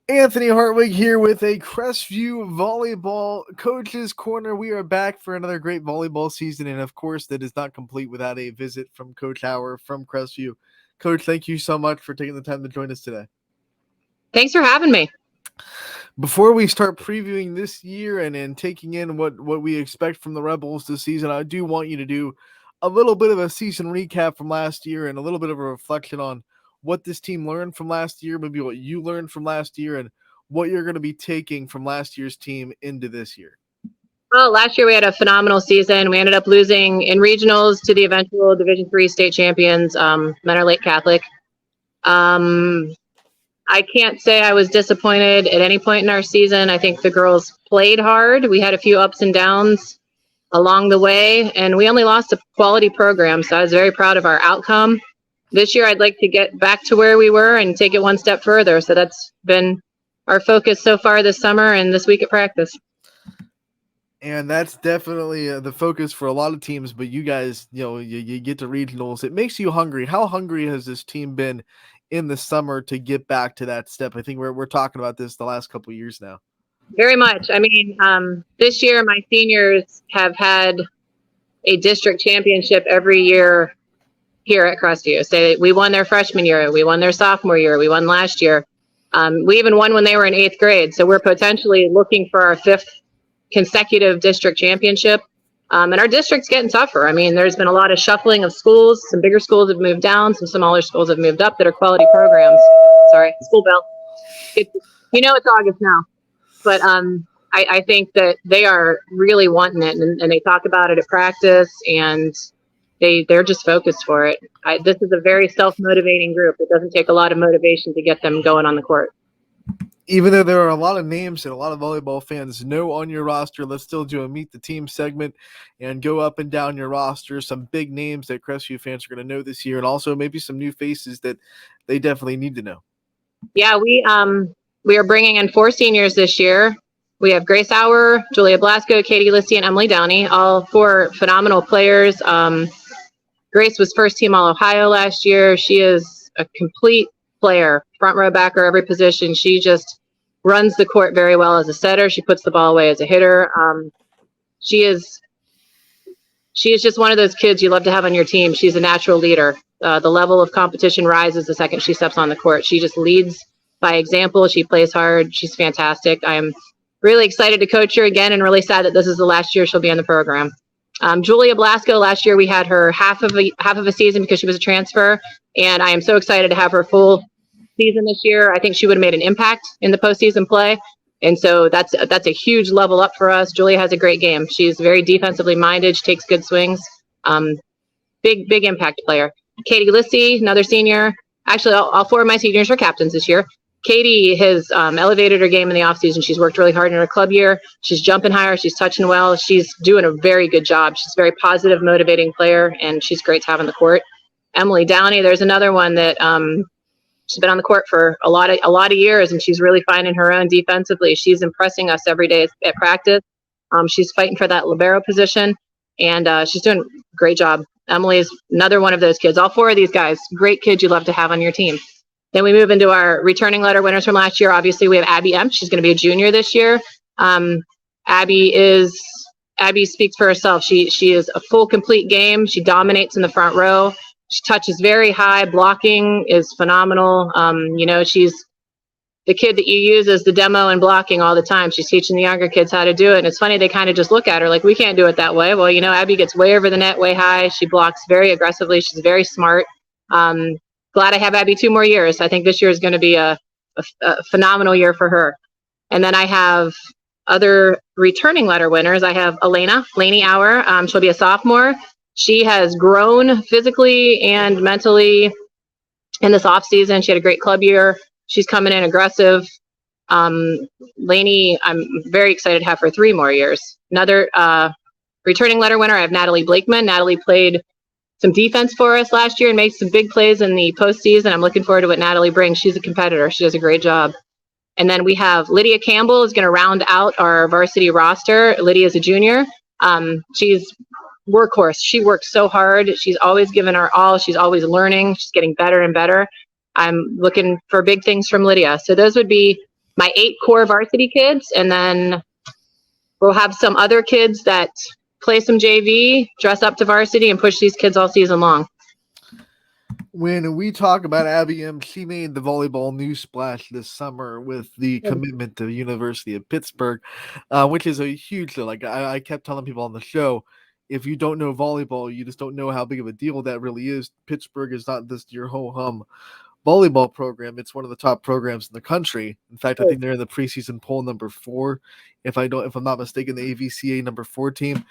Anthony Hartwig here with a Crestview Volleyball Coach's Corner. We are back for another great volleyball season, and of course, that is not complete without a visit from Coach Auer from Crestview. Coach, thank you so much for taking the time to join us today. Thanks for having me. Before we start previewing this year and taking in what we expect from the Rebels this season, I do want you to do a little bit of a season recap from last year and a little bit of a reflection on what this team learned from last year, maybe what you learned from last year, and what you're going to be taking from last year's team into this year. Well, last year we had a phenomenal season. We ended up losing in regionals to the eventual Division III state champions, Menor Lake Catholic. I can't say I was disappointed at any point in our season. I think the girls played hard. We had a few ups and downs along the way, and we only lost a quality program, so I was very proud of our outcome. This year, I'd like to get back to where we were and take it one step further. So that's been our focus so far this summer and this week at practice. And that's definitely the focus for a lot of teams. But you guys, you get to regionals. It makes you hungry. How hungry has this team been in the summer to get back to that step? I think we're talking about this the last couple of years now. Very much. I mean, this year, my seniors have had a district championship every year here at Crestview. So we won their freshman year, we won their sophomore year, we won last year. We even won when they were in 8th grade. So we're potentially looking for our 5th consecutive district championship. And our district's getting tougher. I mean, there's been a lot of shuffling of schools. Some bigger schools have moved down, some smaller schools have moved up that are quality programs. Sorry, school bell. It's August now. But I think that they are really wanting it, and they talk about it at practice, and they're just focused for it. This is a very self-motivating group. It doesn't take a lot of motivation to get them going on the court. Even though there are a lot of names that a lot of volleyball fans know on your roster, let's still do a Meet the Team segment and go up and down your roster. Some big names that Crestview fans are going to know this year, and also maybe some new faces that they definitely need to know. Yeah, we are bringing in 4 seniors this year. We have Grace Auer, Julia Blasco, Katie Lissy, and Emily Downey, all 4 phenomenal players. Grace was first team All-Ohio last year. She is a complete player, front row, back row, every position. She just runs the court very well as a setter. She puts the ball away as a hitter. She is just one of those kids you love to have on your team. She's a natural leader. The level of competition rises the second she steps on the court. She just leads by example. She plays hard. She's fantastic. I'm really excited to coach her again, and really sad that this is the last year she'll be in the program. Julia Blasco, last year we had her half of a season because she was a transfer, and I am so excited to have her full season this year. I think she would have made an impact in the postseason play, and so that's a huge level up for us. Julia has a great game. She's very defensively minded. She takes good swings. Big impact player. Katie Lissy, another senior. Actually, all 4 of my seniors are captains this year. Katie has elevated her game in the offseason. She's worked really hard in her club year. She's jumping higher. She's touching well. She's doing a very good job. She's a very positive, motivating player, and she's great to have on the court. Emily Downey, there's another one that she's been on the court for a lot of years, and she's really finding her own defensively. She's impressing us every day at practice. She's fighting for that libero position, and she's doing a great job. Emily is another one of those kids. All 4 of these guys, great kids you love to have on your team. Then we move into our returning letter winners from last year. Obviously, we have Abby M. She's going to be a junior this year. Abby speaks for herself. She is a full, complete game. She dominates in the front row. She touches very high. Blocking is phenomenal. She's the kid that you use as the demo and blocking all the time. She's teaching the younger kids how to do it. And it's funny, they kind of just look at her like, we can't do it that way. Well, Abby gets way over the net, way high. She blocks very aggressively. She's very smart. Glad I have Abby 2 more years. I think this year is going to be a phenomenal year for her. And then I have other returning letter winners. I have Lainey Auer. She'll be a sophomore. She has grown physically and mentally in this off season. She had a great club year. She's coming in aggressive. Lainey, I'm very excited to have her 3 more years. Another returning letter winner, I have Natalie Blakeman. Natalie played some defense for us last year and made some big plays in the postseason. I'm looking forward to what Natalie brings. She's a competitor. She does a great job. And then we have Lydia Campbell is going to round out our varsity roster. Lydia is a junior. She's workhorse. She works so hard. She's always given her all. She's always learning. She's getting better and better. I'm looking for big things from Lydia. So those would be my 8 core varsity kids, and then we'll have some other kids that play some JV, dress up to varsity, and push these kids all season long. When we talk about Abby M, she made the volleyball news splash this summer with the commitment to the University of Pittsburgh, which is a huge deal. Like I kept telling people on the show, if you don't know volleyball, you just don't know how big of a deal that really is. Pittsburgh is not just your ho-hum volleyball program. It's one of the top programs in the country. In fact, I think they're in the preseason poll number 4, if I'm not mistaken, the AVCA number 4 team.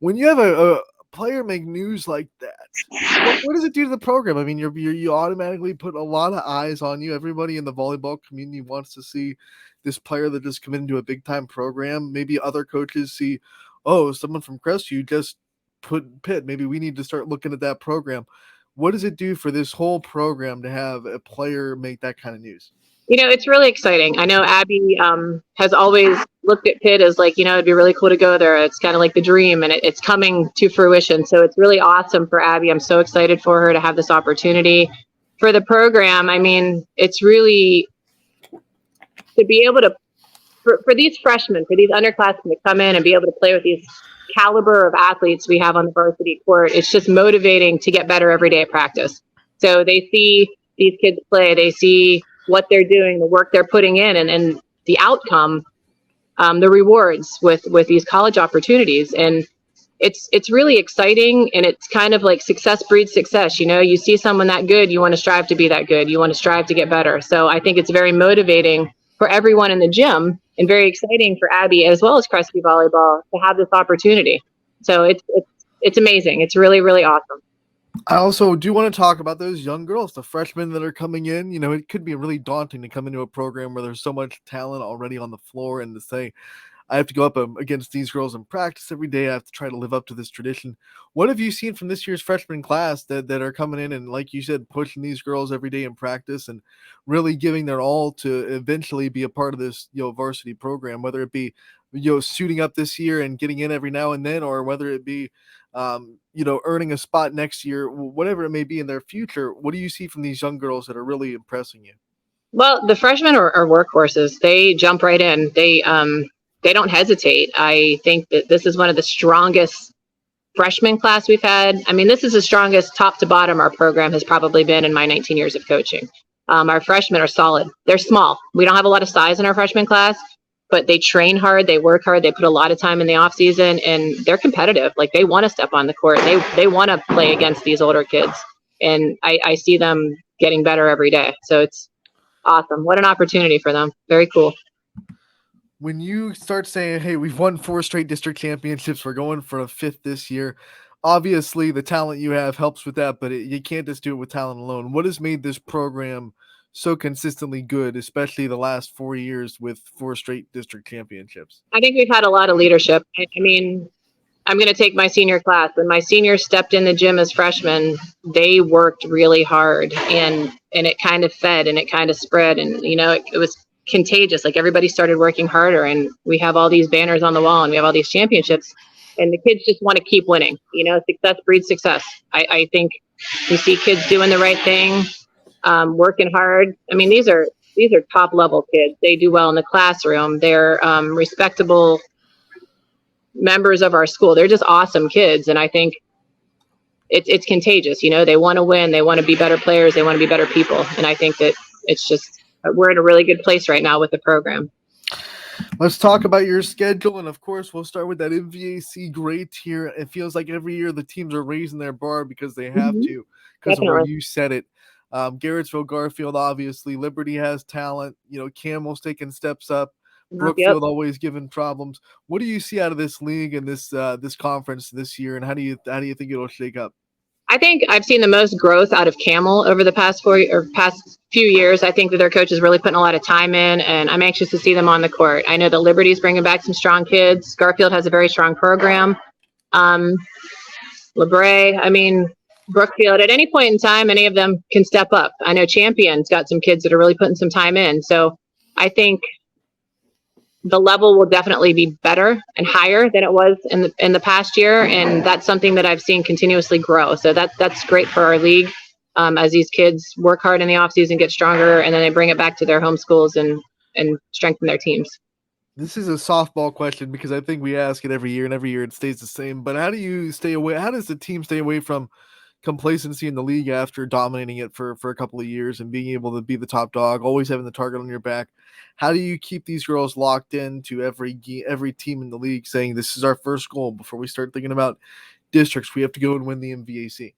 When you have a player make news like that, what does it do to the program? I mean, you automatically put a lot of eyes on you. Everybody in the volleyball community wants to see this player that just committed to a big time program. Maybe other coaches see, oh, someone from Crestview just put Pitt. Maybe we need to start looking at that program. What does it do for this whole program to have a player make that kind of news? It's really exciting. I know Abby has always looked at Pitt as like, it'd be really cool to go there. It's kind of like the dream, and it's coming to fruition. So it's really awesome for Abby. I'm so excited for her to have this opportunity. For the program, I mean, it's really to be able to, for these freshmen, for these underclassmen to come in and be able to play with these caliber of athletes we have on the varsity court. It's just motivating to get better every day at practice. So they see these kids play, they see what they're doing, the work they're putting in, and the outcome, the rewards with these college opportunities. And it's really exciting, and it's kind of like success breeds success. You see someone that good, you want to strive to be that good. You want to strive to get better. So I think it's very motivating for everyone in the gym, and very exciting for Abby as well as Crestview Volleyball to have this opportunity. So it's amazing. It's really, really awesome. I also do want to talk about those young girls, the freshmen that are coming in. It could be really daunting to come into a program where there's so much talent already on the floor, and to say, I have to go up against these girls in practice every day. I have to try to live up to this tradition. What have you seen from this year's freshman class that are coming in and, like you said, pushing these girls every day in practice and really giving their all to eventually be a part of this, varsity program, whether it be, suiting up this year and getting in every now and then, or whether it be, earning a spot next year, whatever it may be in their future. What do you see from these young girls that are really impressing you? Well, the freshmen are workhorses. They jump right in. They don't hesitate. I think that this is one of the strongest freshman class we've had. I mean, this is the strongest top to bottom our program has probably been in my 19 years of coaching. Our freshmen are solid. They're small. We don't have a lot of size in our freshman class, but they train hard. They work hard. They put a lot of time in the off season, and they're competitive. Like, they want to step on the court. They want to play against these older kids. And I see them getting better every day. So it's awesome. What an opportunity for them. Very cool. When you start saying, hey, we've won 4 straight district championships, we're going for a 5th this year, obviously the talent you have helps with that, but you can't just do it with talent alone. What has made this program so consistently good, especially the last 4 years with 4 straight district championships? I think we've had a lot of leadership. I mean, I'm going to take my senior class. When my seniors stepped in the gym as freshmen, they worked really hard, and it kind of fed and it kind of spread, and it was contagious. Like, everybody started working harder, and we have all these banners on the wall, and we have all these championships, and the kids just want to keep winning. Success breeds success. I think you see kids doing the right thing, working hard. I mean, these are top level kids. They do well in the classroom. They're respectable members of our school. They're just awesome kids, and I think it's contagious. They want to win. They want to be better players. They want to be better people, and I think that it's just, we're in a really good place right now with the program. Let's talk about your schedule, and of course, we'll start with that MVAC grade tier. It feels like every year the teams are raising their bar because they have to, because of where you said it. Garrettsville, Garfield, obviously. Liberty has talent. Camel's taking steps up. Brookfield always giving problems. What do you see out of this league and this conference this year, and how do you think it'll shake up? I think I've seen the most growth out of Camel over the past few years. I think that their coach is really putting a lot of time in, and I'm anxious to see them on the court. I know that Liberty's bringing back some strong kids. Garfield has a very strong program. LeBray, I mean, Brookfield, at any point in time, any of them can step up. I know Champion's got some kids that are really putting some time in. So I think the level will definitely be better and higher than it was in the past year, and that's something that I've seen continuously grow. So that's great for our league, as these kids work hard in the off season, get stronger, and then they bring it back to their home schools and and strengthen their teams. This is a softball question because I think we ask it every year, and every year it stays the same. But how do you stay away? How does the team stay away from complacency in the league after dominating it for a couple of years and being able to be the top dog, always having the target on your back? How do you keep these girls locked into every team in the league saying this is our first goal before we start thinking about districts? We have to go and win the MVAC.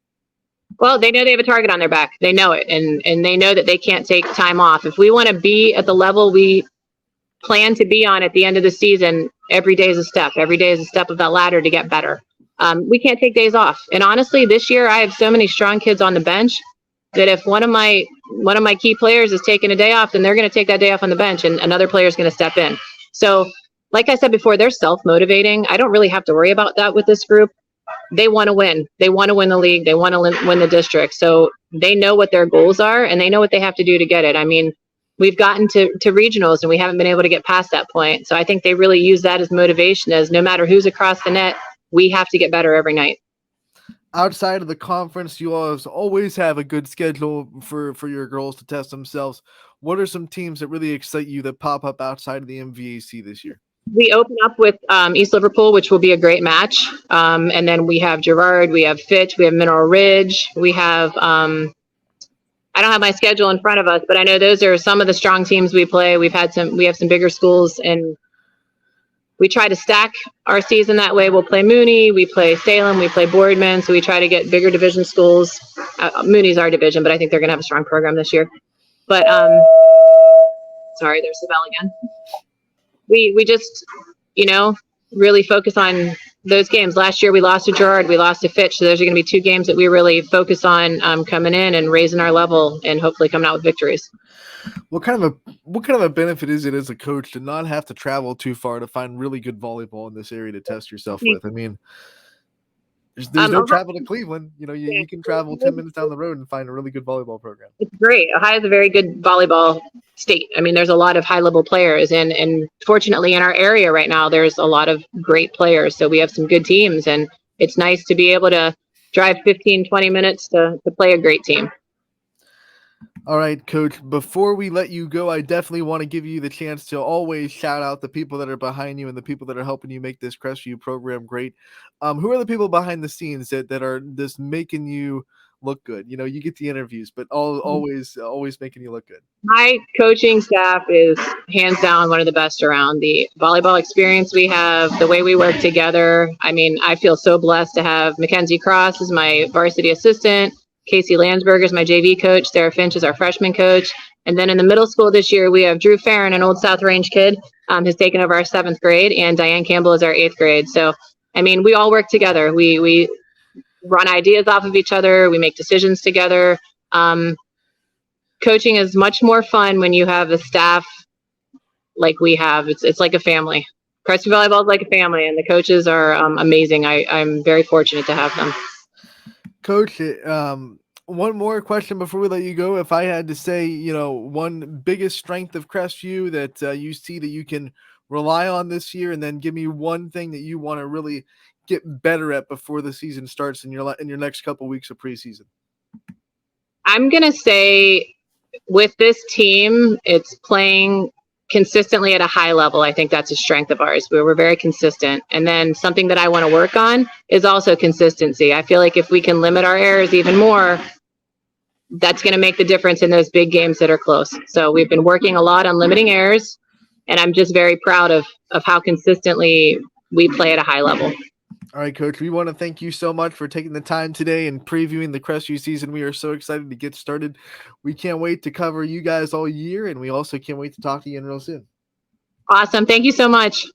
Well, they know they have a target on their back. They know it, and they know that they can't take time off. If we want to be at the level we plan to be on at the end of the season, every day is a step. Every day is a step of that ladder to get better. We can't take days off. And honestly, this year I have so many strong kids on the bench that if one of my key players is taking a day off, then they're going to take that day off on the bench, and another player is going to step in. So, like I said before, they're self-motivating. I don't really have to worry about that with this group. They want to win. They want to win the league. They want to win the district. So they know what their goals are, and they know what they have to do to get it. I mean, we've gotten to regionals, and we haven't been able to get past that point. So I think they really use that as motivation, as no matter who's across the net, we have to get better every night. Outside of the conference, you always have a good schedule for your girls to test themselves. What are some teams that really excite you that pop up outside of the MVAC this year? We open up with East Liverpool, which will be a great match. And then we have Girard, we have Fitch, we have Mineral Ridge, we have I don't have my schedule in front of us, but I know those are some of the strong teams we play. We have some bigger schools, and we try to stack our season that way. We'll play Mooney, we play Salem, we play Boardman, so we try to get bigger division schools. Mooney's our division, but I think they're going to have a strong program this year. But sorry, there's the bell again. We just, really focus on those games. Last year we lost to Girard, we lost to Fitch, so those are going to be two games that we really focus on coming in and raising our level and hopefully coming out with victories. What kind of a benefit is it as a coach to not have to travel too far to find really good volleyball in this area to test yourself with? I mean, there's no travel to Cleveland. You can travel 10 minutes down the road and find a really good volleyball program. It's great. Ohio's a very good volleyball state. I mean, there's a lot of high-level players, and fortunately in our area right now, there's a lot of great players. So we have some good teams, and it's nice to be able to drive 15, 20 minutes to play a great team. All right, Coach, before we let you go, I definitely want to give you the chance to always shout out the people that are behind you and the people that are helping you make this Crestview program great. Who are the people behind the scenes that are just making you look good? You get the interviews, but always making you look good. My coaching staff is hands down one of the best around. The volleyball experience we have, the way we work together. I mean, I feel so blessed to have Mackenzie Cross as my varsity assistant. Casey Landsberger is my JV coach. Sarah Finch is our freshman coach. And then in the middle school this year, we have Drew Farron, an old South Range kid, who's taken over our 7th grade, and Diane Campbell is our 8th grade. So, I mean, we all work together. We run ideas off of each other. We make decisions together. Coaching is much more fun when you have a staff like we have. It's like a family. Crestview Volleyball is like a family, and the coaches are amazing. I'm very fortunate to have them. Coach, one more question before we let you go. If I had to say, one biggest strength of Crestview that you see that you can rely on this year, and then give me one thing that you want to really get better at before the season starts in your next couple weeks of preseason. I'm going to say with this team, it's playing consistently at a high level. I think that's a strength of ours. We're very consistent. And then something that I want to work on is also consistency. I feel like if we can limit our errors even more, that's going to make the difference in those big games that are close. So we've been working a lot on limiting errors, and I'm just very proud of how consistently we play at a high level. All right, Coach, we want to thank you so much for taking the time today and previewing the Crestview season. We are so excited to get started. We can't wait to cover you guys all year, and we also can't wait to talk to you real soon. Awesome. Thank you so much.